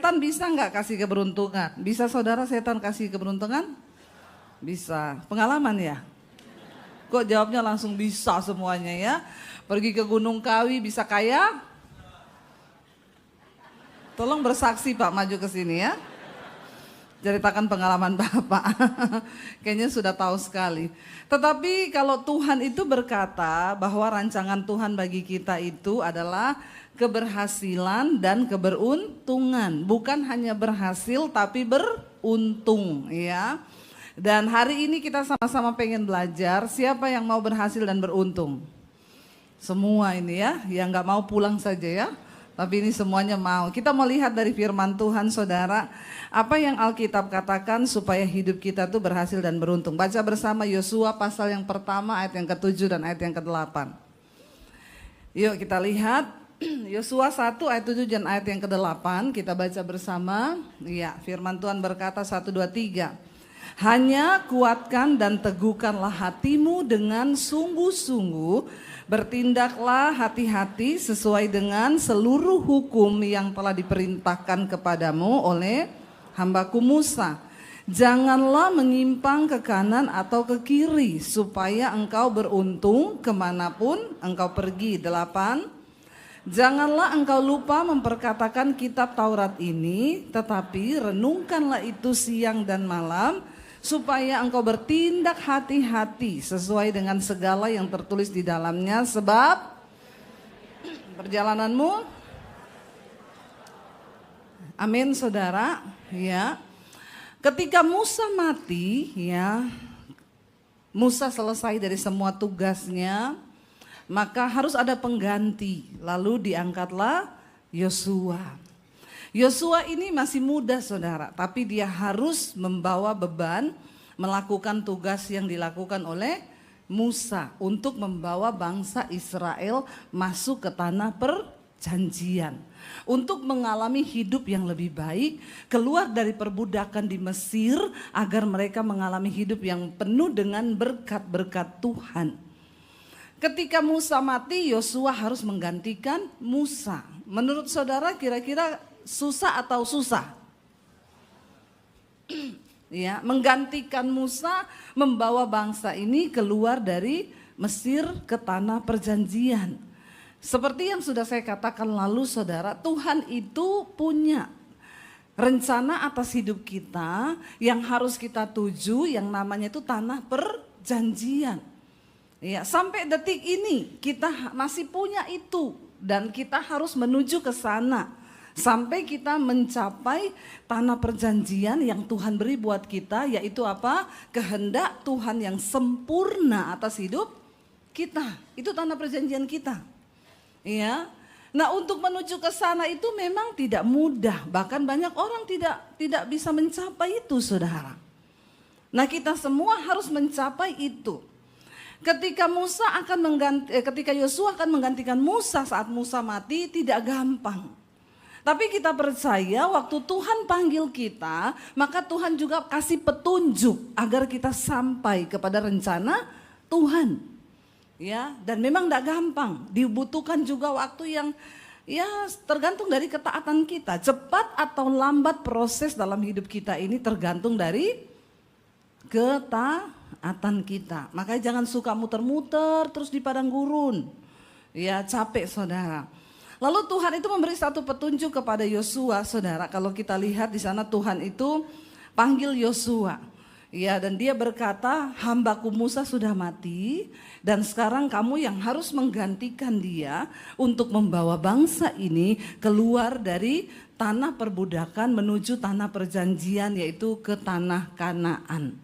Setan bisa nggak kasih keberuntungan? Bisa saudara setan kasih keberuntungan? Bisa. Pengalaman ya? Kok jawabnya langsung bisa semuanya ya? Pergi ke Gunung Kawi bisa kaya? Tolong bersaksi Pak, maju ke sini ya. Ceritakan pengalaman Bapak. Kayaknya sudah tahu sekali. Tetapi kalau Tuhan itu berkata bahwa rancangan Tuhan bagi kita itu adalah keberhasilan dan keberuntungan. Bukan hanya berhasil tapi beruntung ya. Dan hari ini kita sama-sama pengen belajar siapa yang mau berhasil dan beruntung. Semua ini ya, yang gak mau pulang saja ya. Tapi ini semuanya mau. Kita mau lihat dari firman Tuhan saudara. Apa yang Alkitab katakan supaya hidup kita tuh berhasil dan beruntung. Baca bersama Yosua pasal yang pertama ayat yang ke-7 dan ayat yang ke-8. Yuk kita lihat. Yosua 1 ayat 7 dan ayat yang ke-8. Kita baca bersama. Iya, firman Tuhan berkata 1, 2, 3. Hanya kuatkan dan teguhkanlah hatimu dengan sungguh-sungguh. Bertindaklah hati-hati sesuai dengan seluruh hukum yang telah diperintahkan kepadamu oleh hambaku Musa. Janganlah menyimpang ke kanan atau ke kiri supaya engkau beruntung kemanapun engkau pergi. 8. Janganlah engkau lupa memperkatakan kitab Taurat ini, tetapi renungkanlah itu siang dan malam, supaya engkau bertindak hati-hati sesuai dengan segala yang tertulis di dalamnya, sebab perjalananmu, amin saudara, ya. Ketika Musa mati, ya, Musa selesai dari semua tugasnya, maka harus ada pengganti, lalu diangkatlah Yosua. Yosua ini masih muda saudara, tapi dia harus membawa beban melakukan tugas yang dilakukan oleh Musa untuk membawa bangsa Israel masuk ke tanah perjanjian. Untuk mengalami hidup yang lebih baik, keluar dari perbudakan di Mesir agar mereka mengalami hidup yang penuh dengan berkat-berkat Tuhan. Ketika Musa mati, Yosua harus menggantikan Musa. Menurut saudara kira-kira susah atau susah? Ya, menggantikan Musa membawa bangsa ini keluar dari Mesir ke tanah perjanjian. Seperti yang sudah saya katakan lalu saudara, Tuhan itu punya rencana atas hidup kita yang harus kita tuju, yang namanya itu tanah perjanjian. Ya, sampai detik ini kita masih punya itu dan kita harus menuju ke sana. Sampai kita mencapai tanah perjanjian yang Tuhan beri buat kita, yaitu apa? Kehendak Tuhan yang sempurna atas hidup kita. Itu tanah perjanjian kita. Ya. Nah, untuk menuju ke sana itu memang tidak mudah, bahkan banyak orang tidak bisa mencapai itu, saudara. Nah, kita semua harus mencapai itu. Ketika Yosua akan menggantikan Musa saat Musa mati, tidak gampang. Tapi kita percaya waktu Tuhan panggil kita, maka Tuhan juga kasih petunjuk agar kita sampai kepada rencana Tuhan. Ya, dan memang tidak gampang, dibutuhkan juga waktu yang ya tergantung dari ketaatan kita. Cepat atau lambat proses dalam hidup kita ini tergantung dari ketaatan kita. Makanya jangan suka muter-muter terus di padang gurun. Ya, capek saudara. Lalu Tuhan itu memberi satu petunjuk kepada Yosua, saudara. Kalau kita lihat di sana Tuhan itu panggil Yosua. Ya, dan dia berkata, hambaku Musa sudah mati dan sekarang kamu yang harus menggantikan dia untuk membawa bangsa ini keluar dari tanah perbudakan menuju tanah perjanjian, yaitu ke tanah Kanaan.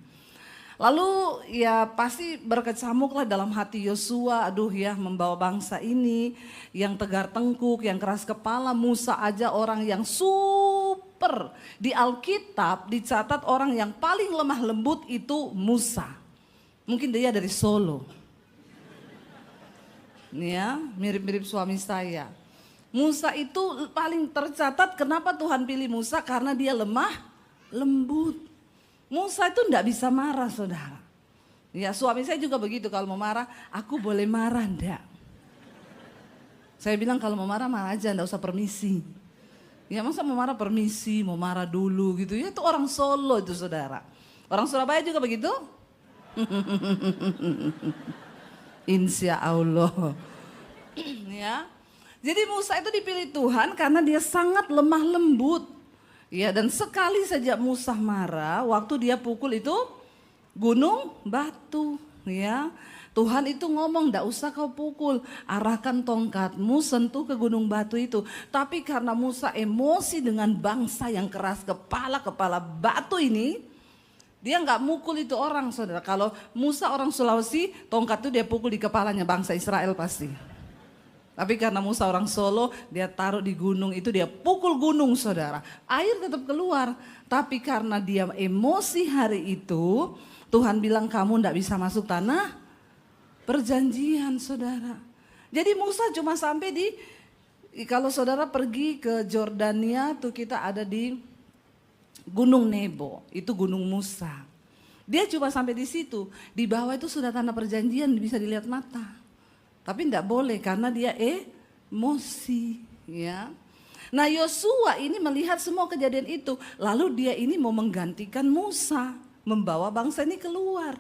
Lalu ya pasti berkecamuklah dalam hati Yosua, aduh ya membawa bangsa ini yang tegar tengkuk, yang keras kepala. Musa aja orang yang super. Di Alkitab dicatat orang yang paling lemah lembut itu Musa. Mungkin dia dari Solo. Ya, mirip-mirip suami saya. Musa itu paling tercatat, kenapa Tuhan pilih Musa? Karena dia lemah lembut. Musa itu enggak bisa marah, saudara. Ya, suami saya juga begitu, kalau mau marah, aku boleh marah enggak? Saya bilang kalau mau marah, marah aja, enggak usah permisi. Ya masa mau marah permisi, mau marah dulu gitu ya, itu orang Solo itu saudara. Orang Surabaya juga begitu? Insya Allah. Ya. Jadi Musa itu dipilih Tuhan karena dia sangat lemah lembut. Ya, dan sekali saja Musa marah, waktu dia pukul itu gunung batu, ya. Tuhan itu ngomong, "Ndak usah kau pukul, arahkan tongkatmu sentuh ke gunung batu itu." Tapi karena Musa emosi dengan bangsa yang keras kepala batu ini, dia nggak mukul itu orang, saudara. Kalau Musa orang Sulawesi, tongkat itu dia pukul di kepalanya bangsa Israel pasti. Tapi karena Musa orang Solo, dia taruh di gunung itu, dia pukul gunung, saudara. Air tetap keluar. Tapi karena dia emosi hari itu, Tuhan bilang kamu ndak bisa masuk tanah perjanjian, saudara. Jadi Musa cuma sampai kalau saudara pergi ke Jordania, tuh kita ada di Gunung Nebo, itu Gunung Musa. Dia cuma sampai di situ, di bawah itu sudah tanah perjanjian bisa dilihat mata. Tapi tidak boleh karena dia emosi, ya. Nah Yosua ini melihat semua kejadian itu, lalu dia ini mau menggantikan Musa, membawa bangsa ini keluar.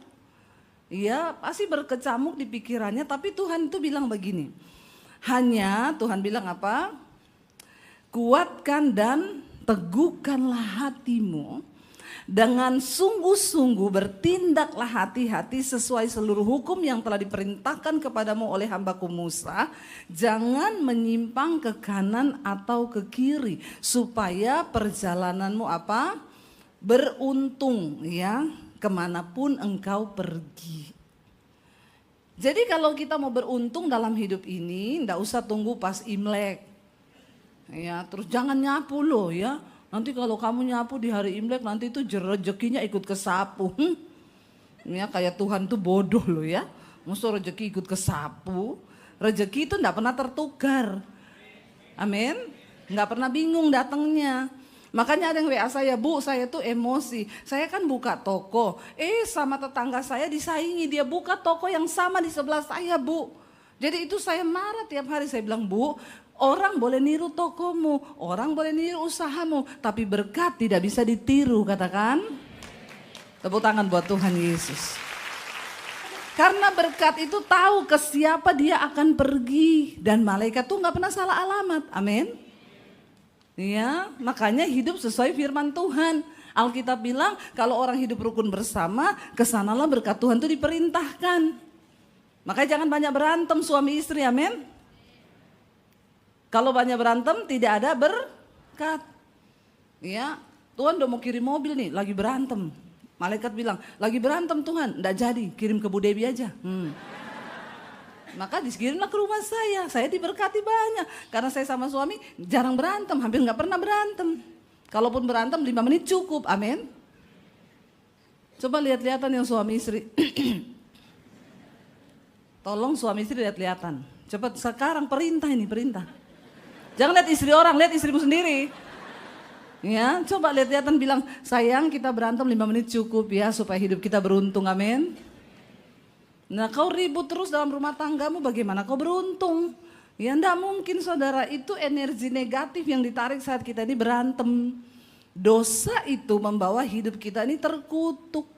Ya pasti berkecamuk di pikirannya, tapi Tuhan itu bilang begini, hanya Tuhan bilang apa? Kuatkan dan teguhkanlah hatimu, dengan sungguh-sungguh bertindaklah hati-hati sesuai seluruh hukum yang telah diperintahkan kepadamu oleh hambaku Musa. Jangan menyimpang ke kanan atau ke kiri supaya perjalananmu apa? Beruntung, ya, kemanapun engkau pergi. Jadi kalau kita mau beruntung dalam hidup ini, ndak usah tunggu pas Imlek. Ya, terus jangan nyapu loh ya. Nanti kalau kamu nyapu di hari Imlek nanti itu rezekinya ikut kesapu. Ya kayak Tuhan tuh bodoh loh ya. Masa rezeki ikut kesapu. Rezeki itu enggak pernah tertukar. Amin. Enggak pernah bingung datangnya. Makanya ada yang WA saya, "Bu, saya tuh emosi. Saya kan buka toko. Sama tetangga saya disaingi, dia buka toko yang sama di sebelah saya, Bu." Jadi itu saya marah tiap hari. Saya bilang, "Bu, orang boleh niru tokomu, orang boleh niru usahamu, tapi berkat tidak bisa ditiru," katakan. Tepuk tangan buat Tuhan Yesus. Karena berkat itu tahu ke siapa dia akan pergi, dan malaikat tuh nggak pernah salah alamat. Amin. Ya, makanya hidup sesuai firman Tuhan. Alkitab bilang kalau orang hidup rukun bersama, kesanalah berkat Tuhan itu diperintahkan. Makanya jangan banyak berantem suami istri, amin. Kalau banyak berantem tidak ada berkat. Ya, Tuhan udah mau kirim mobil nih, lagi berantem. Malaikat bilang, "Lagi berantem Tuhan, enggak jadi, kirim ke Bu Dewi aja." Maka dikirimlah ke rumah saya diberkati banyak. Karena saya sama suami jarang berantem, hampir nggak pernah berantem. Kalaupun berantem 5 menit cukup, amin. Coba lihat-lihatan yang suami istri. Tolong suami istri lihat-lihatan. Cepat sekarang perintah ini, perintah. Jangan lihat istri orang, lihat istrimu sendiri. Ya, coba lihat-lihatan bilang, "Sayang, kita berantem 5 menit cukup ya supaya hidup kita beruntung." Amin. Nah, kau ribut terus dalam rumah tanggamu, bagaimana kau beruntung? Ya enggak mungkin, saudara. Itu energi negatif yang ditarik saat kita ini berantem. Dosa itu membawa hidup kita ini terkutuk.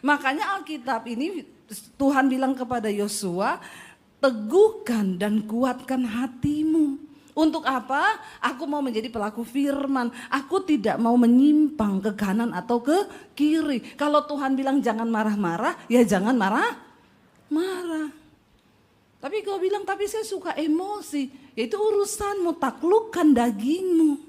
Makanya Alkitab ini Tuhan bilang kepada Yosua, "Teguhkan dan kuatkan hatimu." Untuk apa? Aku mau menjadi pelaku firman. Aku tidak mau menyimpang ke kanan atau ke kiri. Kalau Tuhan bilang jangan marah-marah, ya jangan marah. Tapi kau bilang, "Tapi saya suka emosi." Ya itu urusanmu, taklukkan dagingmu.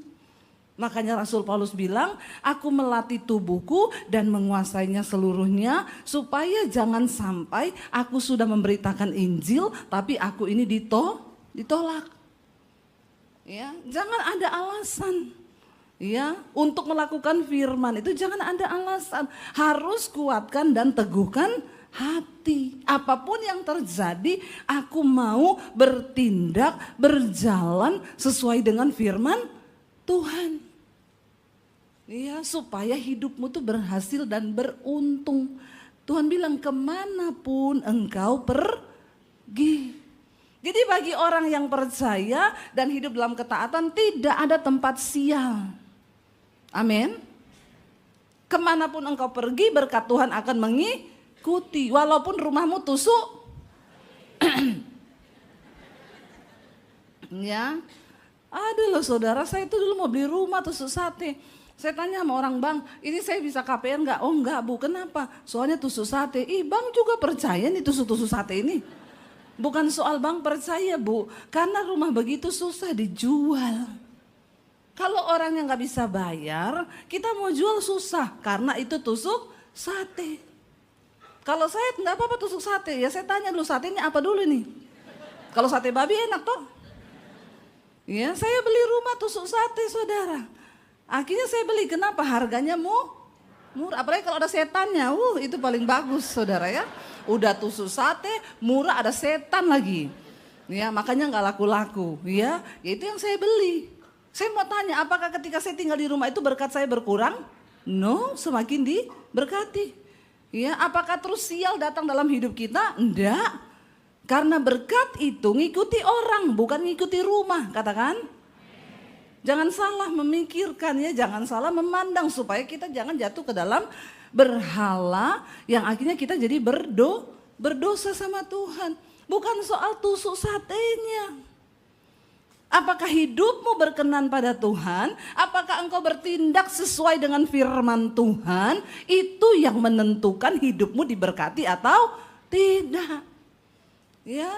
Makanya Rasul Paulus bilang, "Aku melatih tubuhku dan menguasainya seluruhnya, supaya jangan sampai aku sudah memberitakan Injil, tapi aku ini ditolak." Ya, jangan ada alasan. Ya, untuk melakukan firman itu jangan ada alasan. Harus kuatkan dan teguhkan hati. Apapun yang terjadi, aku mau bertindak, berjalan sesuai dengan firman Tuhan. Ya, supaya hidupmu tuh berhasil dan beruntung. Tuhan bilang kemanapun engkau pergi. Jadi bagi orang yang percaya dan hidup dalam ketaatan tidak ada tempat sial. Amin. Kemanapun engkau pergi berkat Tuhan akan mengikuti. Walaupun rumahmu tusuk. Ya. Ada loh saudara, saya itu dulu mau beli rumah tusuk sate. Saya tanya sama orang, bang, ini saya bisa KPR nggak? Oh enggak bu, kenapa? Soalnya tusuk sate. Ih bang juga percaya nih tusuk-tusuk sate ini. Bukan soal bang percaya bu, karena rumah begitu susah dijual. Kalau orang yang nggak bisa bayar, kita mau jual susah karena itu tusuk sate. Kalau saya nggak apa-apa tusuk sate, ya saya tanya dulu satenya apa dulu nih. Kalau sate babi enak toh. Ya saya beli rumah tusuk sate saudara. Akhirnya saya beli, kenapa? Harganya murah, apalagi kalau ada setannya, itu paling bagus saudara ya. Udah tusuk sate, murah ada setan lagi. Ya makanya nggak laku-laku, ya itu yang saya beli. Saya mau tanya, apakah ketika saya tinggal di rumah itu berkat saya berkurang? No, semakin diberkati. Ya, apakah terus sial datang dalam hidup kita? Enggak. Karena berkat itu ngikuti orang, bukan ngikuti rumah, katakan. Jangan salah memikirkan ya, jangan salah memandang supaya kita jangan jatuh ke dalam berhala yang akhirnya kita jadi berdosa sama Tuhan. Bukan soal tusuk satenya. Apakah hidupmu berkenan pada Tuhan? Apakah engkau bertindak sesuai dengan firman Tuhan? Itu yang menentukan hidupmu diberkati atau tidak. Ya,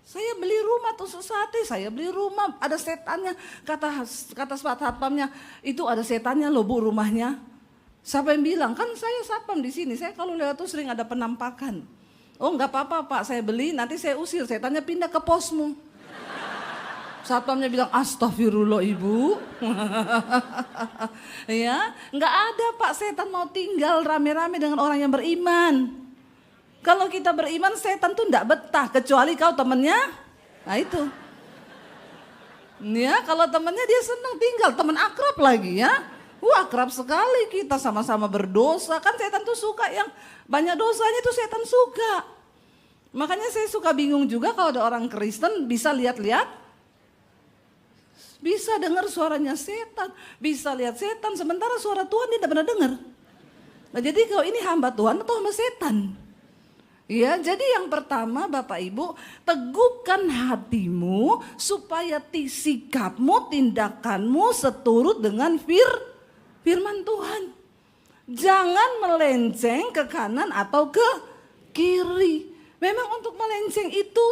saya beli rumah tusuk sate, saya beli rumah ada setannya. Kata satpamnya, itu ada setannya loh bu rumahnya. Siapa yang bilang? Kan saya satpam di sini. Saya kalau lewat tuh sering ada penampakan. Oh nggak apa-apa pak, saya beli nanti saya usir. Setannya pindah ke posmu. Satpamnya bilang astagfirullah ibu. Ya, nggak ada pak setan mau tinggal rame-rame dengan orang yang beriman. Kalau kita beriman setan tuh enggak betah kecuali kau temennya. Nah itu. Ya, kalau temennya dia senang tinggal, teman akrab lagi ya. Akrab sekali kita sama-sama berdosa. Kan setan tuh suka yang banyak dosanya tuh setan suka. Makanya saya suka bingung juga kalau ada orang Kristen bisa lihat-lihat. Bisa dengar suaranya setan, bisa lihat setan sementara suara Tuhan dia tidak pernah dengar. Nah, jadi kalau ini hamba Tuhan atau hamba setan? Ya, jadi yang pertama Bapak Ibu, teguhkan hatimu supaya sikapmu, tindakanmu seturut dengan firman Tuhan. Jangan melenceng ke kanan atau ke kiri. Memang untuk melenceng itu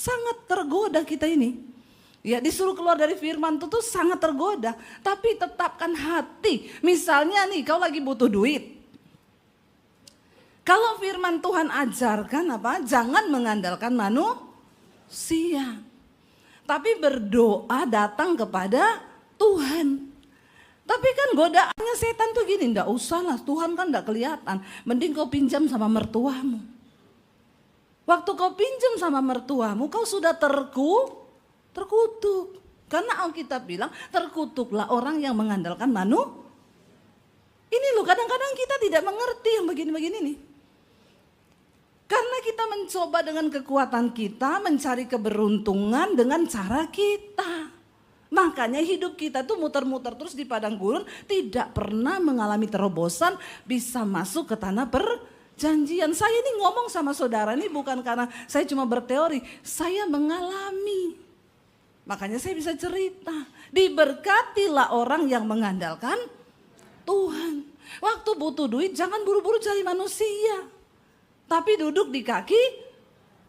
sangat tergoda kita ini. Ya disuruh keluar dari firman itu tuh sangat tergoda. Tapi tetapkan hati. Misalnya nih kau lagi butuh duit. Kalau firman Tuhan ajarkan apa? Jangan mengandalkan manusia. Tapi berdoa datang kepada Tuhan. Tapi kan godaannya setan tuh gini, enggak usah lah Tuhan kan enggak kelihatan. Mending kau pinjam sama mertuamu. Waktu kau pinjam sama mertuamu kau sudah terkutuk. Karena Alkitab bilang terkutuklah orang yang mengandalkan Ini loh kadang-kadang kita tidak mengerti yang begini-begini nih. Karena kita mencoba dengan kekuatan kita mencari keberuntungan dengan cara kita. Makanya hidup kita tuh muter-muter terus di padang gurun, tidak pernah mengalami terobosan bisa masuk ke tanah perjanjian. Saya ini ngomong sama saudara ini bukan karena saya cuma berteori, saya mengalami. Makanya saya bisa cerita, diberkatilah orang yang mengandalkan Tuhan. Waktu butuh duit jangan buru-buru cari manusia. Tapi duduk di kaki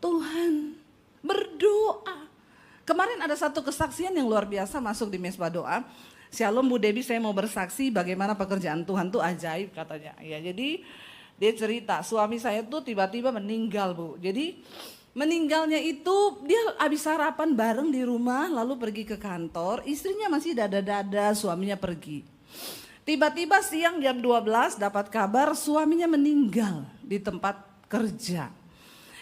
Tuhan, berdoa. Kemarin ada satu kesaksian yang luar biasa masuk di mesbah doa. Shalom Bu Debbie, saya mau bersaksi bagaimana pekerjaan Tuhan tuh ajaib katanya. Ya, jadi dia cerita suami saya tuh tiba-tiba meninggal Bu. Jadi meninggalnya itu dia habis sarapan bareng di rumah lalu pergi ke kantor. Istrinya masih dada-dada, suaminya pergi. Tiba-tiba siang jam 12 dapat kabar suaminya meninggal di tempat kerja.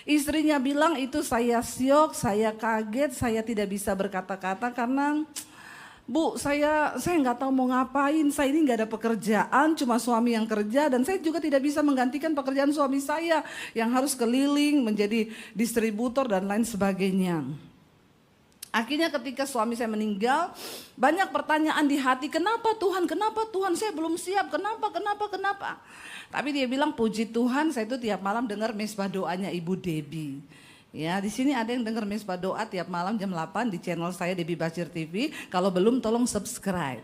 Istrinya bilang itu saya syok, saya kaget, saya tidak bisa berkata-kata karena Bu saya nggak tahu mau ngapain, saya ini nggak ada pekerjaan, cuma suami yang kerja dan saya juga tidak bisa menggantikan pekerjaan suami saya yang harus keliling menjadi distributor dan lain sebagainya. Akhirnya ketika suami saya meninggal, banyak pertanyaan di hati, kenapa Tuhan, saya belum siap, kenapa. Tapi dia bilang, puji Tuhan, saya itu tiap malam dengar mesbah doanya Ibu Debbie. Ya, di sini ada yang dengar mesbah doa tiap malam jam 8 di channel saya Debbie Bachir TV. Kalau belum tolong subscribe.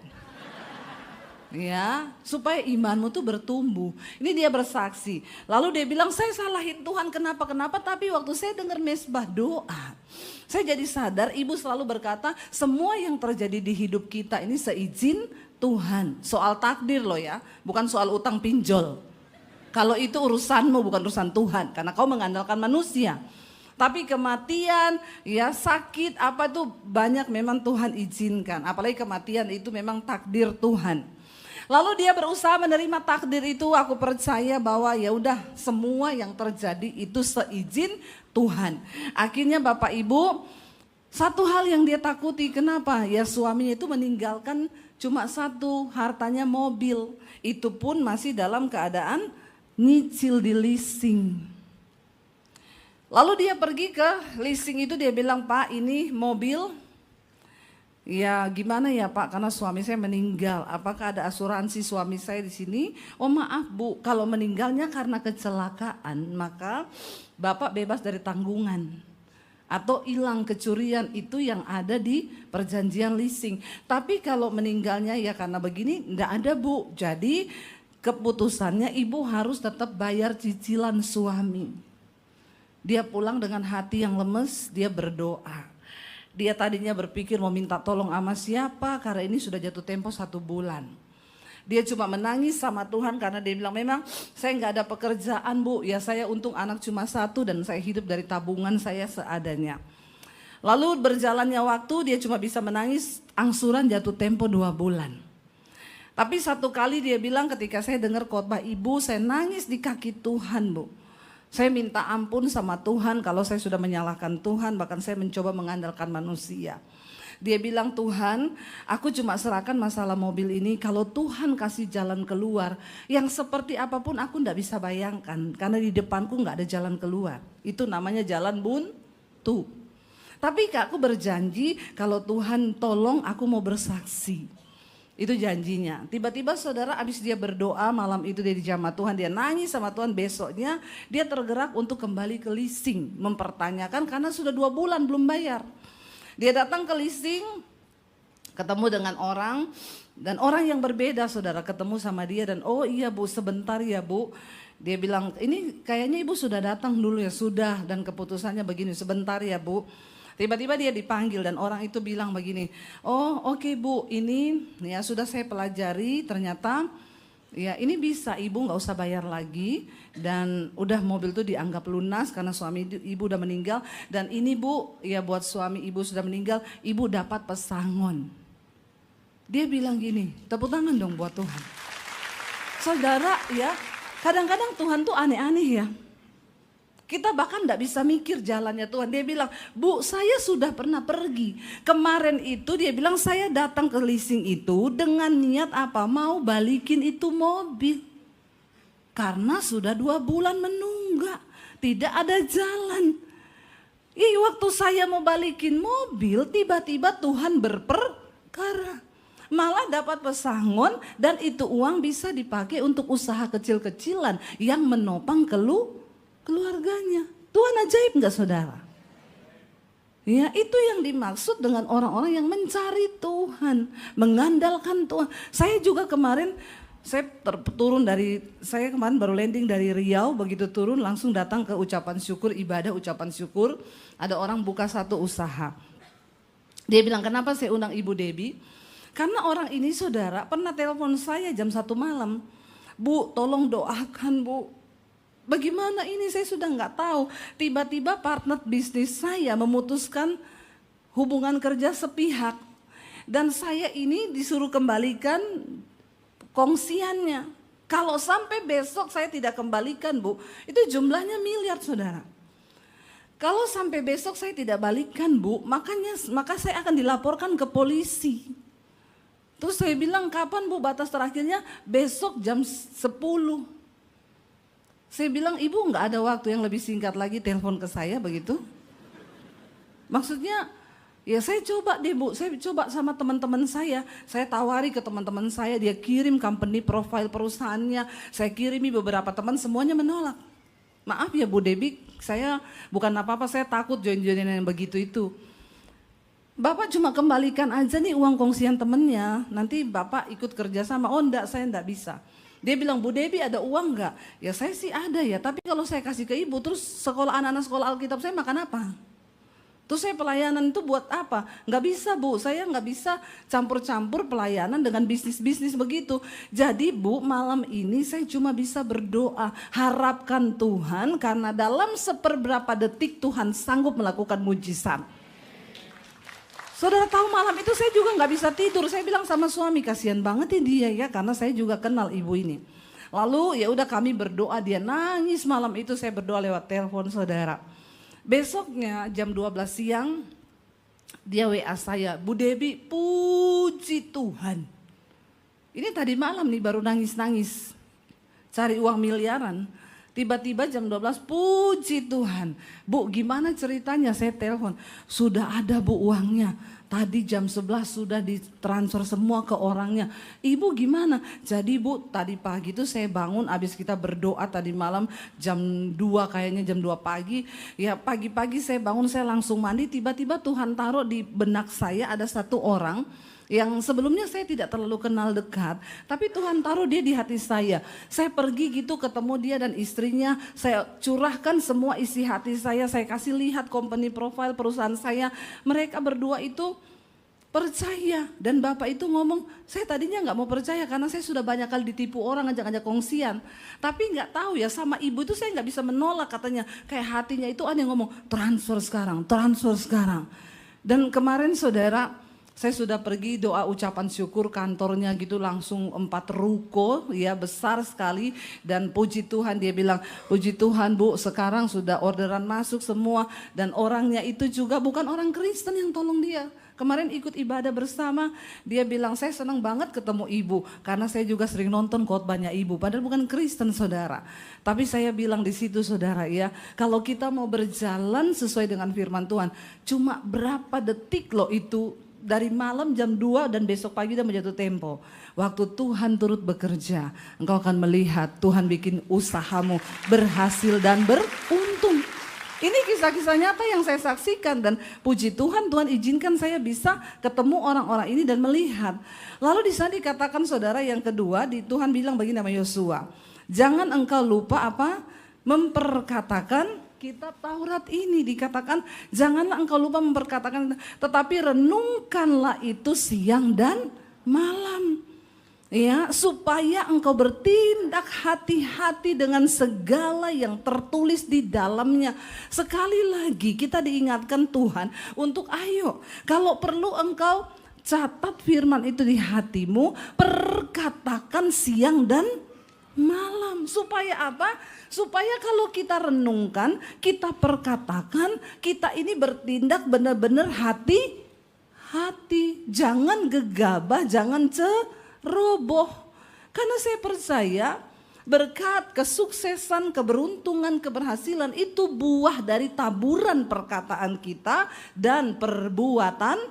Ya, supaya imanmu tuh bertumbuh. Ini dia bersaksi. Lalu dia bilang, saya salahin Tuhan kenapa, tapi waktu saya dengar mesbah doa, saya jadi sadar ibu selalu berkata, semua yang terjadi di hidup kita ini seizin Tuhan. Soal takdir loh ya, bukan soal utang pinjol. Kalau itu urusanmu, bukan urusan Tuhan, karena kau mengandalkan manusia. Tapi kematian, ya sakit, apa itu banyak memang Tuhan izinkan. Apalagi kematian itu memang takdir Tuhan. Lalu dia berusaha menerima takdir itu, aku percaya bahwa ya udah semua yang terjadi itu seizin Tuhan. Akhirnya Bapak Ibu, satu hal yang dia takuti, kenapa? Ya suaminya itu meninggalkan cuma satu, hartanya mobil. Itu pun masih dalam keadaan nyicil di leasing. Lalu dia pergi ke leasing itu, dia bilang, Pak ini mobil, ya gimana ya Pak, karena suami saya meninggal, apakah ada asuransi suami saya di sini? Oh maaf Bu, kalau meninggalnya karena kecelakaan, maka Bapak bebas dari tanggungan. Atau hilang kecurian, itu yang ada di perjanjian leasing. Tapi kalau meninggalnya ya karena begini, enggak ada Bu. Jadi keputusannya ibu harus tetap bayar cicilan suami. Dia pulang dengan hati yang lemes, dia berdoa. Dia tadinya berpikir mau minta tolong sama siapa, karena ini sudah jatuh tempo 1 bulan. Dia cuma menangis sama Tuhan karena dia bilang, memang saya nggak ada pekerjaan Bu, ya saya untung anak cuma 1 dan saya hidup dari tabungan saya seadanya. Lalu berjalannya waktu, dia cuma bisa menangis, angsuran jatuh tempo 2 bulan. Tapi satu kali dia bilang, ketika saya dengar khotbah ibu, saya nangis di kaki Tuhan Bu. Saya minta ampun sama Tuhan kalau saya sudah menyalahkan Tuhan, bahkan saya mencoba mengandalkan manusia. Dia bilang, Tuhan, aku cuma serahkan masalah mobil ini, kalau Tuhan kasih jalan keluar, yang seperti apapun aku enggak bisa bayangkan, karena di depanku enggak ada jalan keluar. Itu namanya jalan buntu. Tapi Kak, aku berjanji kalau Tuhan tolong aku mau bersaksi. Itu janjinya. Tiba-tiba saudara, abis dia berdoa malam itu dia dijamah Tuhan, dia nangis sama Tuhan, besoknya dia tergerak untuk kembali ke leasing, mempertanyakan karena sudah 2 bulan belum bayar. Dia datang ke leasing, ketemu dengan orang, dan orang yang berbeda saudara, ketemu sama dia dan oh iya Bu, sebentar ya Bu. Dia bilang, ini kayaknya ibu sudah datang dulu ya, sudah, dan keputusannya begini, sebentar ya Bu. Tiba-tiba dia dipanggil dan orang itu bilang begini, oh oke Bu, ini ya sudah saya pelajari, ternyata ya ini bisa ibu nggak usah bayar lagi dan udah mobil itu dianggap lunas karena suami ibu udah meninggal, dan ini Bu ya buat suami ibu sudah meninggal, ibu dapat pesangon. Dia bilang gini, tepuk tangan dong buat Tuhan. Saudara ya, kadang-kadang Tuhan tuh aneh-aneh ya. Kita bahkan tidak bisa mikir jalannya Tuhan. Dia bilang, Bu saya sudah pernah pergi. Kemarin itu dia bilang saya datang ke leasing itu dengan niat apa? Mau balikin itu mobil. Karena sudah 2 bulan menunggak. Tidak ada jalan. Waktu saya mau balikin mobil, tiba-tiba Tuhan berperkara. Malah dapat pesangon dan itu uang bisa dipakai untuk usaha kecil-kecilan yang menopang keluarganya. Tuhan ajaib enggak saudara? Ya itu yang dimaksud dengan orang-orang yang mencari Tuhan, mengandalkan Tuhan. Saya juga kemarin, saya kemarin baru landing dari Riau, begitu turun langsung datang ke ucapan syukur, ibadah ucapan syukur. Ada orang buka satu usaha. Dia bilang, kenapa saya undang Ibu Debbie? Karena orang ini saudara pernah telepon saya jam 1 malam. Bu tolong doakan Bu. Bagaimana ini saya sudah nggak tahu. Tiba-tiba partner bisnis saya memutuskan hubungan kerja sepihak. Dan saya ini disuruh kembalikan kongsiannya. Kalau sampai besok saya tidak kembalikan Bu, itu jumlahnya miliar saudara. Kalau sampai besok saya tidak balikan Bu, maka saya akan dilaporkan ke polisi. Terus saya bilang, kapan Bu batas terakhirnya? Besok jam 10. Saya bilang, ibu nggak ada waktu yang lebih singkat lagi telepon ke saya begitu? Maksudnya Ya saya coba deh Bu, saya coba sama teman-teman saya tawari ke teman-teman saya, dia kirim company profile perusahaannya, saya kirimi beberapa teman, semuanya menolak. Maaf ya Bu Debbie, saya bukan apa-apa, saya takut join-joinan yang begitu itu. Bapak cuma kembalikan aja nih uang kongsian temennya, nanti Bapak ikut kerja sama. Oh enggak, saya enggak bisa. Dia bilang, Bu Debbie ada uang enggak? Ya saya sih ada ya, tapi kalau saya kasih ke ibu, terus sekolah anak-anak sekolah Alkitab saya makan apa? Terus saya pelayanan itu buat apa? Nggak bisa Bu, saya nggak bisa campur-campur pelayanan dengan bisnis-bisnis begitu. Jadi Bu, malam ini saya cuma bisa berdoa, harapkan Tuhan karena dalam seperberapa detik Tuhan sanggup melakukan mujizat. Saudara tahu malam itu saya juga nggak bisa tidur, saya bilang sama suami, kasihan banget ya dia ya, karena saya juga kenal ibu ini. Lalu ya udah kami berdoa, dia nangis malam itu, saya berdoa lewat telepon saudara. Besoknya jam 12 siang dia WA saya, Bu Debbie puji Tuhan. Ini tadi malam nih baru nangis-nangis, cari uang miliaran. Tiba-tiba jam 12 puji Tuhan. Bu gimana ceritanya, saya telepon. Sudah ada Bu uangnya. Tadi jam 11 sudah ditransfer semua ke orangnya. Ibu gimana? Jadi Bu tadi pagi itu saya bangun abis kita berdoa tadi malam jam 2 kayaknya jam 2 pagi. Ya pagi-pagi saya bangun saya langsung mandi, tiba-tiba Tuhan taruh di benak saya ada satu orang yang sebelumnya saya tidak terlalu kenal dekat, tapi Tuhan taruh dia di hati saya. Saya pergi gitu ketemu dia dan istrinya, saya curahkan semua isi hati saya kasih lihat company profile perusahaan saya. Mereka berdua itu percaya dan Bapak itu ngomong, saya tadinya nggak mau percaya karena saya sudah banyak kali ditipu orang ngajak-ngajak kongsian. Tapi nggak tahu ya sama ibu itu saya nggak bisa menolak katanya, kayak hatinya itu ada yang ngomong transfer sekarang, transfer sekarang. Dan kemarin saudara, saya sudah pergi doa ucapan syukur kantornya gitu langsung 4 ruko ya besar sekali dan puji Tuhan dia bilang puji Tuhan Bu sekarang sudah orderan masuk semua dan orangnya itu juga bukan orang Kristen yang tolong dia. Kemarin ikut ibadah bersama dia bilang saya senang banget ketemu ibu karena saya juga sering nonton khotbahnya ibu padahal bukan Kristen saudara. Tapi saya bilang di situ saudara ya kalau kita mau berjalan sesuai dengan firman Tuhan cuma berapa detik loh itu. Dari malam jam 2 dan besok pagi udah menjatuh tempo. Waktu Tuhan turut bekerja, engkau akan melihat Tuhan bikin usahamu berhasil dan beruntung. Ini kisah-kisah nyata yang saya saksikan dan puji Tuhan, Tuhan izinkan saya bisa ketemu orang-orang ini dan melihat. Lalu di sana dikatakan saudara yang kedua, Tuhan bilang begini nama Yosua, jangan engkau lupa apa? Memperkatakan kitab Taurat ini dikatakan janganlah engkau lupa memperkatakan tetapi renungkanlah itu siang dan malam ya supaya engkau bertindak hati-hati dengan segala yang tertulis di dalamnya. Sekali lagi kita diingatkan Tuhan untuk ayo kalau perlu engkau catat firman itu di hatimu, perkatakan siang dan malam. Supaya apa? Supaya kalau kita renungkan, kita perkatakan, kita ini bertindak benar-benar hati-hati. Jangan gegabah, jangan ceroboh. Karena saya percaya berkat, kesuksesan, keberuntungan, keberhasilan itu buah dari taburan perkataan kita dan perbuatan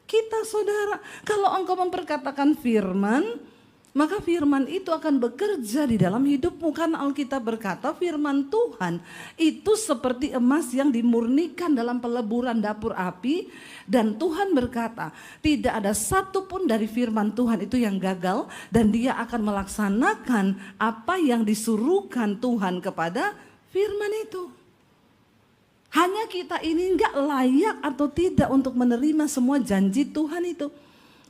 kita saudara. Kalau engkau memperkatakan firman, maka firman itu akan bekerja di dalam hidupmu. Karena Alkitab berkata firman Tuhan itu seperti emas yang dimurnikan dalam peleburan dapur api. Dan Tuhan berkata tidak ada satupun dari firman Tuhan itu yang gagal. Dan dia akan melaksanakan apa yang disuruhkan Tuhan kepada firman itu. Hanya kita ini enggak layak atau tidak untuk menerima semua janji Tuhan itu.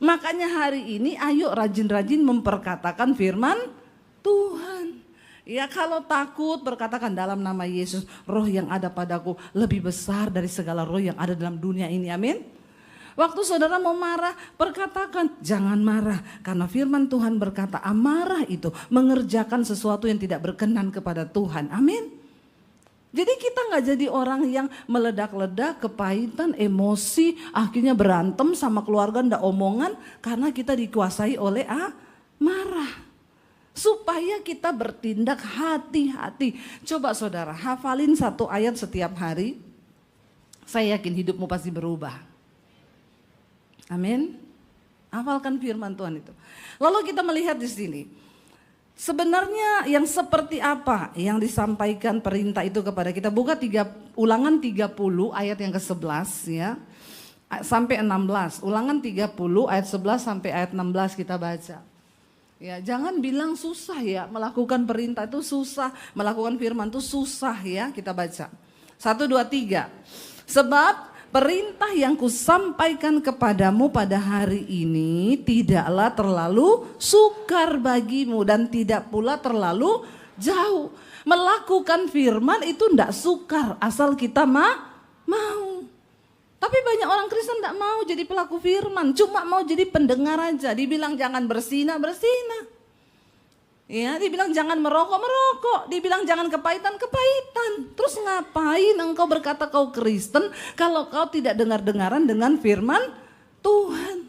Makanya hari ini ayo rajin-rajin memperkatakan firman Tuhan. Ya kalau takut berkatakan dalam nama Yesus, roh yang ada padaku lebih besar dari segala roh yang ada dalam dunia ini, amin. Waktu saudara mau marah, perkatakan jangan marah. Karena firman Tuhan berkata amarah itu mengerjakan sesuatu yang tidak berkenan kepada Tuhan, amin. Jadi kita gak jadi orang yang meledak-ledak, kepahitan, emosi, akhirnya berantem sama keluarga ndak omongan karena kita dikuasai oleh marah. Supaya kita bertindak hati-hati. Coba saudara hafalin satu ayat setiap hari, saya yakin hidupmu pasti berubah. Amin. Hafalkan firman Tuhan itu. Lalu kita melihat di sini. Sebenarnya yang seperti apa yang disampaikan perintah itu kepada kita? Buka Ulangan 30 ayat yang ke-11 ya. Sampai 16. Ulangan 30 ayat 11 sampai ayat 16 kita baca. Ya, jangan bilang susah ya, melakukan perintah itu susah, melakukan firman itu susah ya, kita baca. 1, 2, 3. Sebab perintah yang kusampaikan kepadamu pada hari ini tidaklah terlalu sukar bagimu dan tidak pula terlalu jauh. Melakukan firman itu tidak sukar asal kita mau. Tapi banyak orang Kristen tidak mau jadi pelaku firman, cuma mau jadi pendengar aja. Dibilang jangan berzina. Ya, dibilang jangan merokok, dibilang jangan kepahitan. Terus ngapain engkau berkata kau Kristen kalau kau tidak dengar-dengaran dengan firman Tuhan?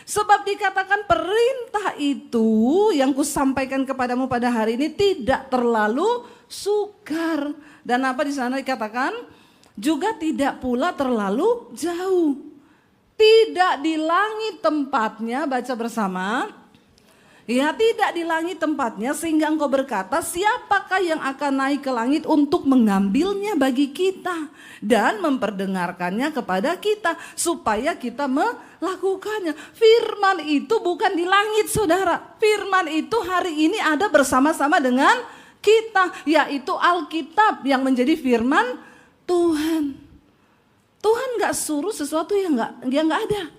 Sebab dikatakan perintah itu yang kusampaikan kepadamu pada hari ini tidak terlalu sukar. Dan apa di sana dikatakan? Juga tidak pula terlalu jauh. Tidak di langit tempatnya, baca bersama. Ya, tidak di langit tempatnya sehingga engkau berkata, siapakah yang akan naik ke langit untuk mengambilnya bagi kita dan memperdengarkannya kepada kita supaya kita melakukannya. Firman itu bukan di langit, saudara. Firman itu hari ini ada bersama-sama dengan kita, yaitu Alkitab yang menjadi firman Tuhan. Tuhan gak suruh sesuatu yang gak ada.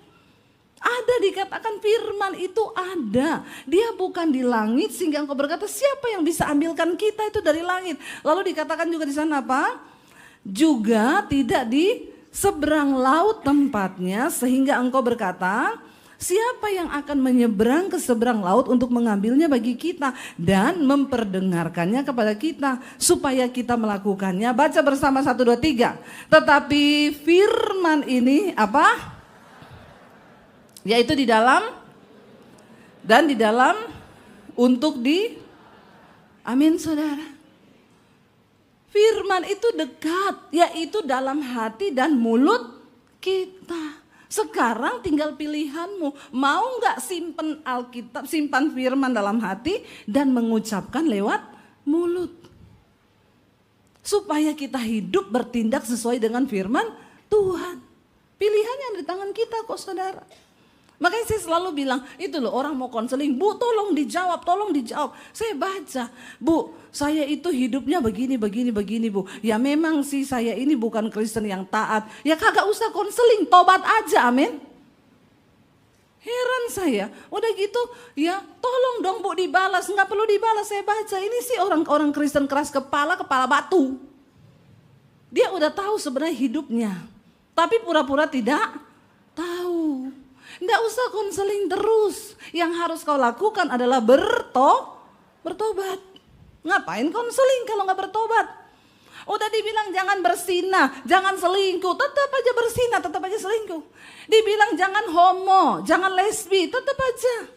Ada, dikatakan firman itu ada. Dia bukan di langit sehingga engkau berkata siapa yang bisa ambilkan kita itu dari langit. Lalu dikatakan juga di sana apa? Juga tidak di seberang laut tempatnya sehingga engkau berkata siapa yang akan menyeberang ke seberang laut untuk mengambilnya bagi kita dan memperdengarkannya kepada kita supaya kita melakukannya. Baca bersama 1, 2, 3. Tetapi firman ini apa? Yaitu di dalam dan di dalam untuk di amin saudara. Firman itu dekat, yaitu dalam hati dan mulut kita. Sekarang tinggal pilihanmu, mau gak simpan Alkitab, simpan firman dalam hati dan mengucapkan lewat mulut. Supaya kita hidup bertindak sesuai dengan firman Tuhan. Pilihannya di tangan kita kok saudara. Makanya saya selalu bilang, itu loh orang mau konseling, Bu tolong dijawab. Saya baca, Bu saya itu hidupnya begini Bu. Ya memang sih saya ini bukan Kristen yang taat. Ya kagak usah konseling, tobat aja, amin. Heran saya, udah gitu ya tolong dong Bu dibalas. Nggak perlu dibalas, saya baca. Ini sih orang-orang Kristen keras kepala batu. Dia udah tahu sebenarnya hidupnya. Tapi pura-pura tidak tahu. Nggak usah konseling terus. Yang harus kau lakukan adalah bertobat. Ngapain konseling kalau nggak bertobat? Udah dibilang jangan berzina, jangan selingkuh, tetap aja berzina, tetap aja selingkuh. Dibilang jangan homo, jangan lesbi, tetap aja.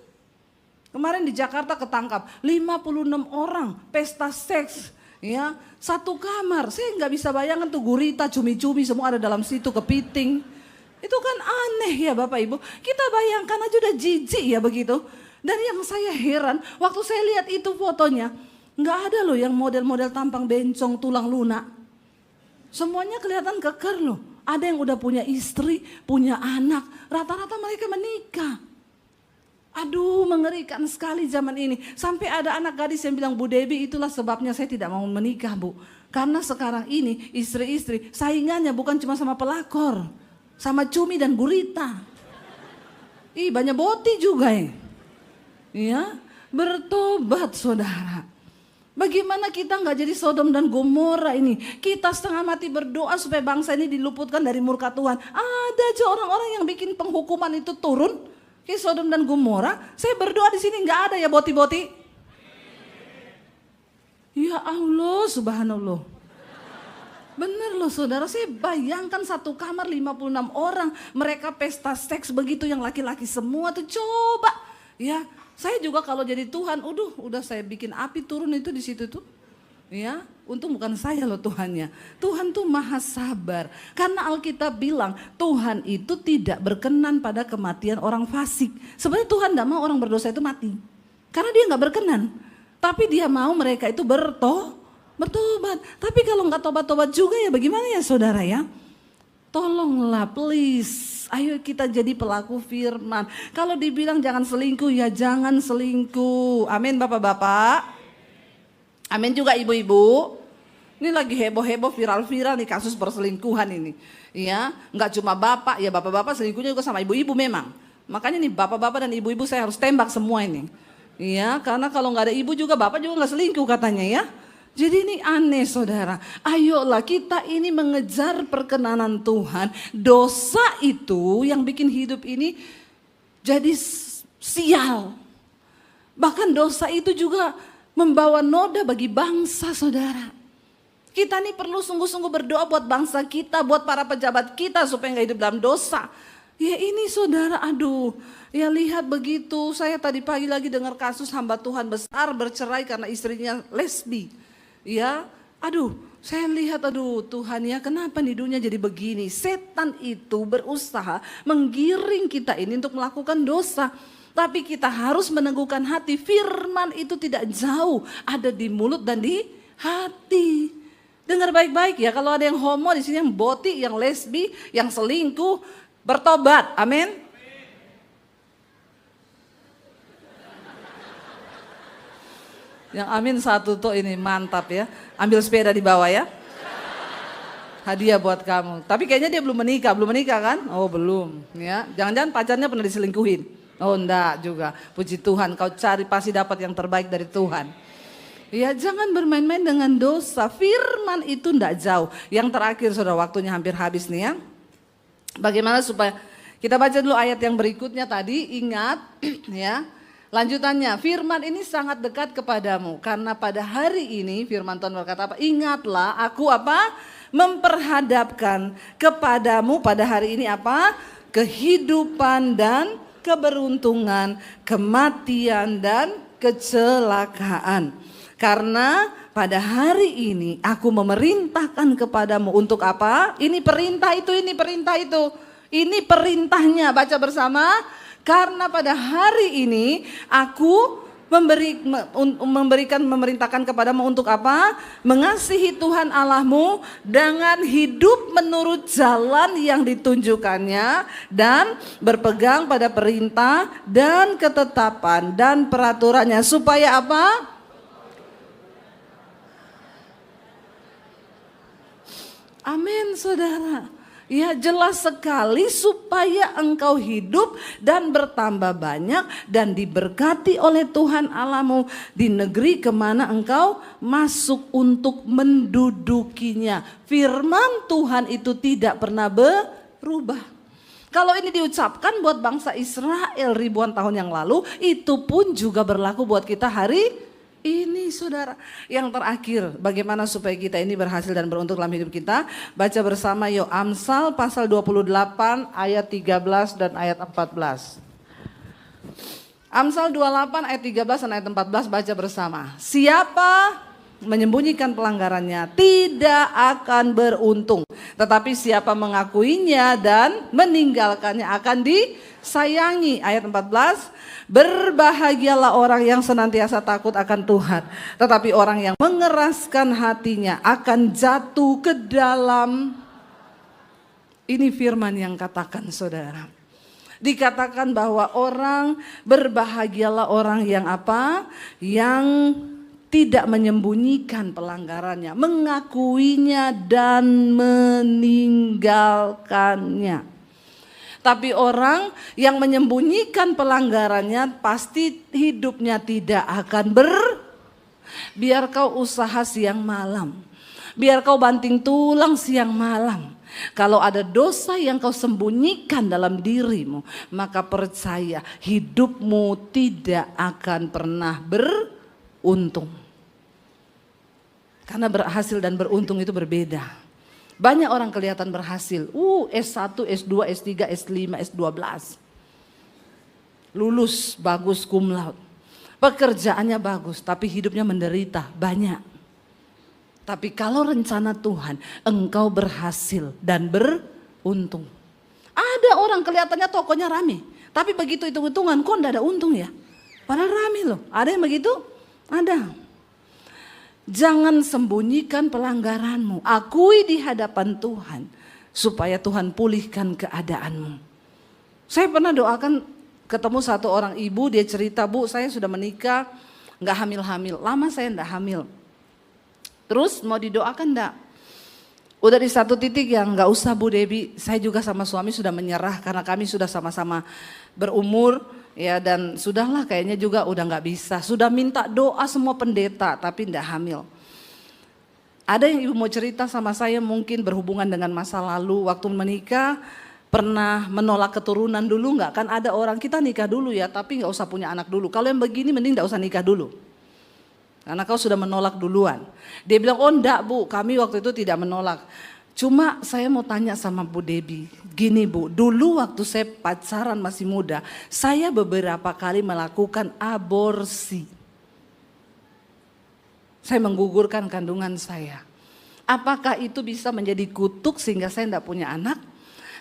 Kemarin di Jakarta ketangkap 56 orang pesta seks, ya satu kamar. Saya nggak bisa bayangkan tuh gurita, cumi-cumi semua ada dalam situ, kepiting. Itu kan aneh ya Bapak Ibu. Kita bayangkan aja udah jijik ya begitu. Dan yang saya heran, waktu saya lihat itu fotonya, nggak ada loh yang model-model tampang bencong, tulang lunak. Semuanya kelihatan keker loh. Ada yang udah punya istri, punya anak. Rata-rata mereka menikah. Aduh mengerikan sekali zaman ini. Sampai ada anak gadis yang bilang, Bu Debbie itulah sebabnya saya tidak mau menikah Bu. Karena sekarang ini istri-istri saingannya bukan cuma sama pelakor. Sama cumi dan gurita. Banyak boti juga ya. Ya, bertobat saudara. Bagaimana kita nggak jadi Sodom dan Gomora ini? Kita setengah mati berdoa supaya bangsa ini diluputkan dari murka Tuhan. Ada aja orang-orang yang bikin penghukuman itu turun. Kayak Sodom dan Gomora. Saya berdoa di sini nggak ada ya boti-boti. Ya Allah, subhanallah. Bener loh saudara, saya bayangkan satu kamar 56 orang. Mereka pesta seks begitu yang laki-laki semua tuh coba. Ya, saya juga kalau jadi Tuhan, udah saya bikin api turun itu di situ tuh. Ya, untung bukan saya loh Tuhannya. Tuhan tuh maha sabar. Karena Alkitab bilang Tuhan itu tidak berkenan pada kematian orang fasik. Sebenarnya Tuhan tidak mau orang berdosa itu mati. Karena dia nggak berkenan. Tapi dia mau mereka itu bertobat. Tapi kalau nggak tobat-tobat juga ya bagaimana ya saudara ya? Tolonglah please. Ayo kita jadi pelaku firman. Kalau dibilang jangan selingkuh ya jangan selingkuh. Amin bapak-bapak. Amin juga ibu-ibu. Ini lagi heboh-heboh viral-viral nih kasus perselingkuhan ini. Ya, nggak cuma bapak, ya bapak-bapak selingkuhnya juga sama ibu-ibu memang. Makanya nih bapak-bapak dan ibu-ibu saya harus tembak semua ini. Ya, karena kalau nggak ada ibu juga bapak juga nggak selingkuh katanya ya. Jadi ini aneh saudara. Ayolah kita ini mengejar perkenanan Tuhan. Dosa itu yang bikin hidup ini jadi sial. Bahkan dosa itu juga membawa noda bagi bangsa saudara. Kita nih perlu sungguh-sungguh berdoa buat bangsa kita, buat para pejabat kita supaya gak hidup dalam dosa. Ya ini saudara, aduh, ya lihat begitu. Saya tadi pagi lagi dengar kasus hamba Tuhan besar bercerai karena istrinya lesbi. Ya, aduh, saya lihat aduh Tuhan ya kenapa nih dunia jadi begini. Setan itu berusaha menggiring kita ini untuk melakukan dosa. Tapi kita harus meneguhkan hati. Firman itu tidak jauh, ada di mulut dan di hati. Dengar baik-baik ya, kalau ada yang homo di sini, yang boti, yang lesbi, yang selingkuh, bertobat. Amin. Yang amin satu tuh ini mantap ya. Ambil sepeda di bawah ya. Hadiah buat kamu. Tapi kayaknya dia belum menikah kan? Oh belum ya. Jangan-jangan pacarnya pernah diselingkuhin. Oh enggak juga, puji Tuhan kau cari pasti dapat yang terbaik dari Tuhan. Ya jangan bermain-main dengan dosa, firman itu enggak jauh. Yang terakhir saudara waktunya hampir habis nih ya. Bagaimana supaya, kita baca dulu ayat yang berikutnya tadi, ingat ya. Lanjutannya, firman ini sangat dekat kepadamu. Karena pada hari ini firman Tuhan berkata apa? Ingatlah aku apa? Memperhadapkan kepadamu pada hari ini apa? Kehidupan dan keberuntungan, kematian dan kecelakaan. Karena pada hari ini aku memerintahkan kepadamu untuk apa? Ini perintah itu, ini perintah itu. Ini perintahnya, baca bersama. Karena pada hari ini aku memerintahkan kepadamu untuk apa? Mengasihi Tuhan Allahmu dengan hidup menurut jalan yang ditunjukkannya dan berpegang pada perintah dan ketetapan dan peraturannya supaya apa? Amin saudara. Ya jelas sekali supaya engkau hidup dan bertambah banyak dan diberkati oleh Tuhan Allahmu di negeri kemana engkau masuk untuk mendudukinya. Firman Tuhan itu tidak pernah berubah. Kalau ini diucapkan buat bangsa Israel ribuan tahun yang lalu, itu pun juga berlaku buat kita hari ini saudara. Yang terakhir, bagaimana supaya kita ini berhasil dan beruntung dalam hidup kita? Baca bersama yuk Amsal pasal 28 ayat 13 dan ayat 14. Amsal 28 ayat 13 dan ayat 14 baca bersama. Siapa menyembunyikan pelanggarannya tidak akan beruntung. Tetapi siapa mengakuinya dan meninggalkannya akan disayangi. Ayat 14. Berbahagialah orang yang senantiasa takut akan Tuhan. Tetapi orang yang mengeraskan hatinya akan jatuh ke dalam. Ini firman yang katakan saudara. Dikatakan bahwa orang berbahagialah orang yang apa? Yang tidak menyembunyikan pelanggarannya, mengakuinya dan meninggalkannya. Tapi orang yang menyembunyikan pelanggarannya pasti hidupnya tidak akan biar kau usaha siang malam, biar kau banting tulang siang malam. Kalau ada dosa yang kau sembunyikan dalam dirimu, maka percaya hidupmu tidak akan pernah beruntung. Karena berhasil dan beruntung itu berbeda. Banyak orang kelihatan berhasil. S1, S2, S3, S5, S12. Lulus bagus cum laude. Pekerjaannya bagus tapi hidupnya menderita banyak. Tapi kalau rencana Tuhan, engkau berhasil dan beruntung. Ada orang kelihatannya tokonya rame, tapi begitu hitung-hitungan kok enggak ada untung ya. Padahal rame loh, ada yang begitu? Ada. Jangan sembunyikan pelanggaranmu, akui di hadapan Tuhan supaya Tuhan pulihkan keadaanmu. Saya pernah doakan, ketemu satu orang ibu, dia cerita, Bu saya sudah menikah, gak hamil-hamil, lama saya gak hamil. Terus mau didoakan enggak? Udah di satu titik yang gak usah Bu Debbie, saya juga sama suami sudah menyerah karena kami sudah sama-sama berumur ya, dan sudahlah kayaknya juga udah gak bisa. Sudah minta doa semua pendeta tapi gak hamil. Ada yang ibu mau cerita sama saya mungkin berhubungan dengan masa lalu waktu menikah pernah menolak keturunan dulu nggak? Kan ada orang kita nikah dulu ya tapi nggak usah punya anak dulu. Kalau yang begini mending nggak usah nikah dulu. Karena kau sudah menolak duluan. Dia bilang, oh enggak Bu, kami waktu itu tidak menolak. Cuma saya mau tanya sama Bu Debbie, gini Bu, dulu waktu saya pacaran masih muda, saya beberapa kali melakukan aborsi. Saya menggugurkan kandungan saya. Apakah itu bisa menjadi kutuk sehingga saya tidak punya anak?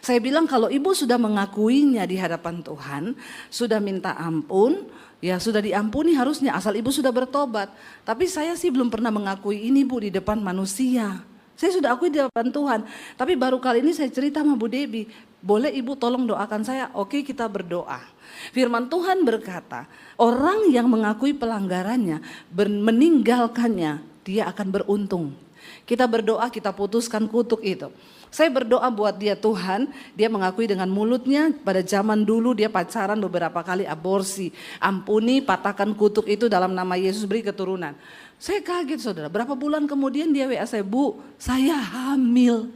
Saya bilang kalau ibu sudah mengakuinya di hadapan Tuhan, sudah minta ampun, ya sudah diampuni harusnya asal ibu sudah bertobat. Tapi saya sih belum pernah mengakui ini Bu di depan manusia. Saya sudah akui di depan Tuhan. Tapi baru kali ini saya cerita sama Bu Debbie, boleh ibu tolong doakan saya? Oke, kita berdoa. Firman Tuhan berkata, orang yang mengakui pelanggarannya, meninggalkannya, dia akan beruntung. Kita berdoa, kita putuskan kutuk itu. Saya berdoa buat dia, Tuhan, dia mengakui dengan mulutnya pada zaman dulu dia pacaran beberapa kali aborsi. Ampuni, patahkan kutuk itu dalam nama Yesus, beri keturunan. Saya kaget saudara, berapa bulan kemudian dia WA saya, Bu, saya hamil.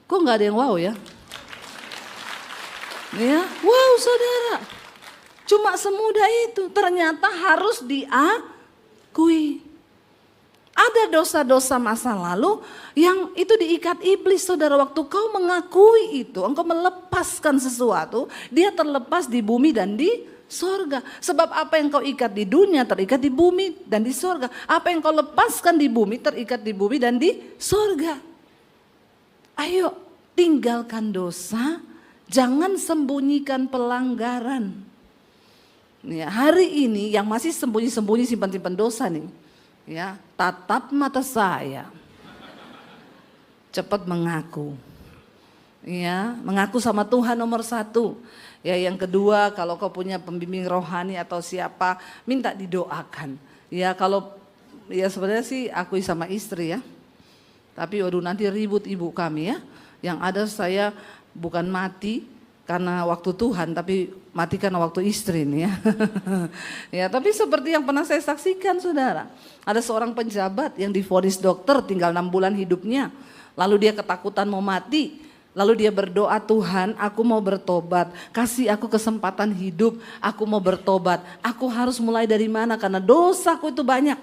Kok gak ada yang wow ya? Ya, wow saudara, cuma semudah itu, ternyata harus diakui. Ada dosa-dosa masa lalu yang itu diikat iblis saudara, waktu kau mengakui itu, engkau melepaskan sesuatu, dia terlepas di bumi dan di sorga. Sebab apa yang kau ikat di dunia terikat di bumi dan di sorga. Apa yang kau lepaskan di bumi terikat di bumi dan di sorga. Ayo tinggalkan dosa. Jangan sembunyikan pelanggaran. Ya, hari ini yang masih sembunyi-sembunyi simpan-simpan dosa nih. Ya, tatap mata saya. Cepat mengaku. Ya, mengaku sama Tuhan nomor satu. Ya, yang kedua kalau kau punya pembimbing rohani atau siapa, minta didoakan. Ya, kalau ya sebenarnya sih akui sama istri ya. Tapi waduh nanti ribut ibu kami ya. Yang ada saya bukan mati karena waktu Tuhan, tapi mati karena waktu istri nih ya. Ya, tapi seperti yang pernah saya saksikan saudara. Ada seorang pejabat yang divonis dokter tinggal 6 bulan hidupnya. Lalu dia ketakutan mau mati. Lalu dia berdoa, Tuhan aku mau bertobat. Kasih aku kesempatan hidup, aku mau bertobat. Aku harus mulai dari mana karena dosaku itu banyak.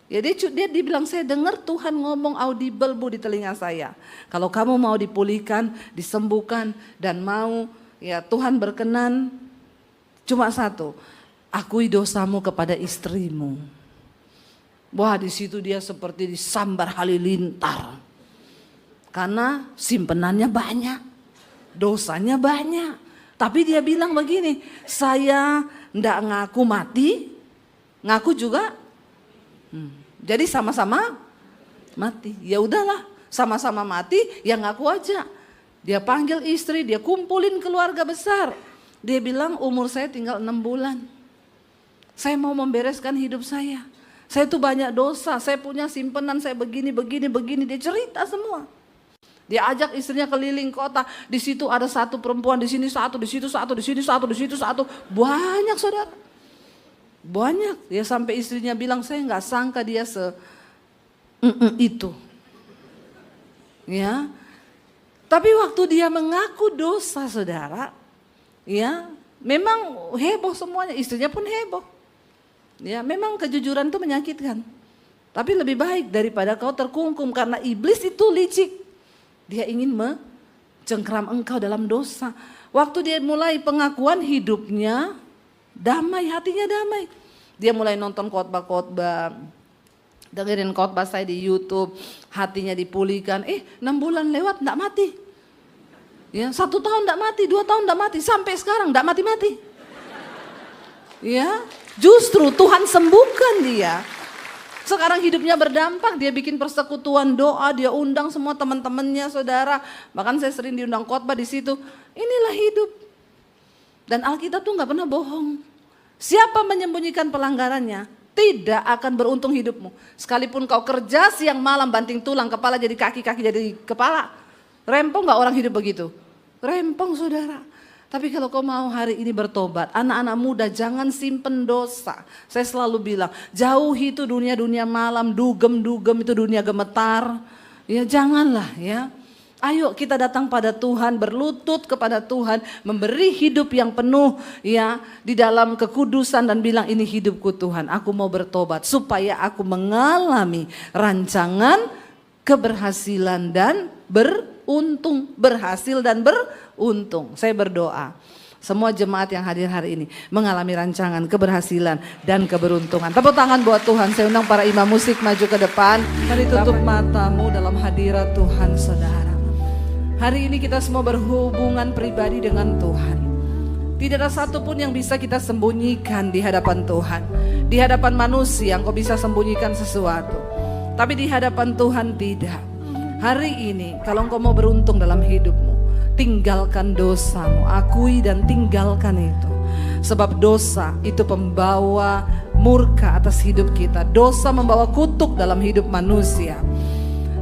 Ya dia bilang, saya dengar Tuhan ngomong audible Bu di telinga saya. Kalau kamu mau dipulihkan, disembuhkan dan mau ya Tuhan berkenan, cuma satu, akui dosamu kepada istrimu. Wah di situ dia seperti disambar halilintar. Karena simpenannya banyak, dosanya banyak. Tapi dia bilang begini, saya ndak ngaku mati, ngaku juga jadi sama-sama mati. Ya udahlah, sama-sama mati, ya ngaku aja. Dia panggil istri, dia kumpulin keluarga besar. Dia bilang umur saya tinggal 6 bulan. Saya mau membereskan hidup saya. Saya tuh banyak dosa, saya punya simpenan, saya begini. Dia cerita semua. Dia ajak istrinya keliling kota. Di situ ada satu perempuan, di sini satu, di situ satu, di sini satu, di situ satu. Banyak saudara. Banyak, ya sampai istrinya bilang saya nggak sangka dia itu, ya. Tapi waktu dia mengaku dosa saudara, ya memang heboh semuanya, istrinya pun heboh. Ya memang kejujuran itu menyakitkan, tapi lebih baik daripada kau terkungkung karena iblis itu licik, dia ingin mencengkram engkau dalam dosa. Waktu dia mulai pengakuan hidupnya damai, hatinya damai. Dia mulai nonton khotbah-khotbah. dengerin khotbah saya di YouTube, hatinya dipulihkan. 6 bulan lewat enggak mati. Ya, 1 tahun enggak mati, 2 tahun enggak mati, sampai sekarang enggak mati-mati. Ya, justru Tuhan sembuhkan dia. Sekarang hidupnya berdampak, dia bikin persekutuan doa, dia undang semua teman-temannya, saudara. Bahkan saya sering diundang khotbah di situ. Inilah hidup. Dan Alkitab tuh nggak pernah bohong. Siapa menyembunyikan pelanggarannya, tidak akan beruntung hidupmu. Sekalipun kau kerja siang malam banting tulang, kepala jadi kaki, kaki jadi kepala. Rempong nggak orang hidup begitu? Rempong, saudara. Tapi kalau kau mau hari ini bertobat, anak-anak muda jangan simpen dosa. Saya selalu bilang, jauhi itu dunia-dunia malam, dugem-dugem itu dunia gemetar. Ya janganlah ya. Ayo kita datang pada Tuhan, berlutut kepada Tuhan, memberi hidup yang penuh ya di dalam kekudusan dan bilang ini hidupku Tuhan, aku mau bertobat supaya aku mengalami rancangan keberhasilan dan beruntung, berhasil dan beruntung. Saya berdoa semua jemaat yang hadir hari ini mengalami rancangan keberhasilan dan keberuntungan. Tepuk tangan buat Tuhan. Saya undang para imam musik maju ke depan. Mari tutup matamu dalam hadirat Tuhan, saudara. Hari ini kita semua berhubungan pribadi dengan Tuhan. Tidak ada satupun yang bisa kita sembunyikan di hadapan Tuhan. Di hadapan manusia engkau bisa sembunyikan sesuatu, tapi di hadapan Tuhan tidak. Hari ini kalau engkau mau beruntung dalam hidupmu, tinggalkan dosamu, akui dan tinggalkan itu. Sebab dosa itu pembawa murka atas hidup kita. Dosa membawa kutuk dalam hidup manusia.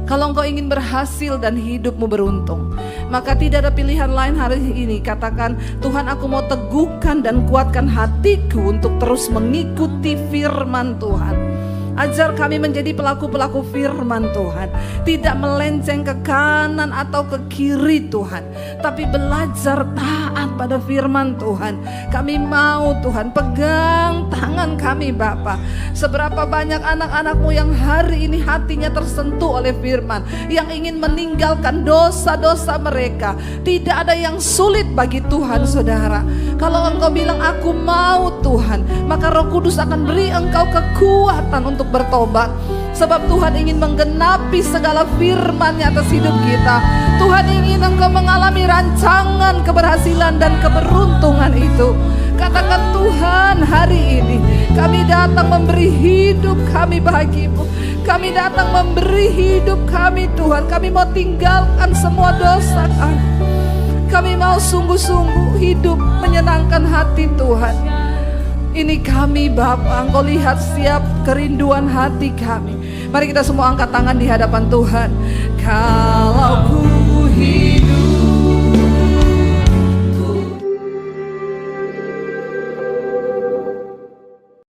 Kalau engkau ingin berhasil dan hidupmu beruntung, maka tidak ada pilihan lain hari ini. Katakan, Tuhan aku mau teguhkan dan kuatkan hatiku untuk terus mengikuti firman Tuhan. Ajar kami menjadi pelaku-pelaku firman Tuhan. Tidak melenceng ke kanan atau ke kiri Tuhan, tapi belajar taat pada firman Tuhan. Kami mau Tuhan pegang tangan kami Bapa. Seberapa banyak anak-anak-Mu yang hari ini hatinya tersentuh oleh firman, yang ingin meninggalkan dosa-dosa mereka. Tidak ada yang sulit bagi Tuhan, saudara. Kalau engkau bilang aku mau Tuhan, maka Roh Kudus akan beri engkau kekuatan untuk bertobat. Sebab Tuhan ingin menggenapi segala firman-Nya atas hidup kita. Tuhan ingin engkau mengalami rancangan keberhasilan dan keberuntungan itu. Katakan, Tuhan hari ini kami datang memberi hidup kami bagimu. Kami datang memberi hidup kami Tuhan. Kami mau tinggalkan semua dosa kami. Kami mau sungguh-sungguh hidup menyenangkan hati Tuhan. Ini kami Bapa, Engkau lihat setiap kerinduan hati kami. Mari kita semua angkat tangan di hadapan Tuhan. Kalau ku hidup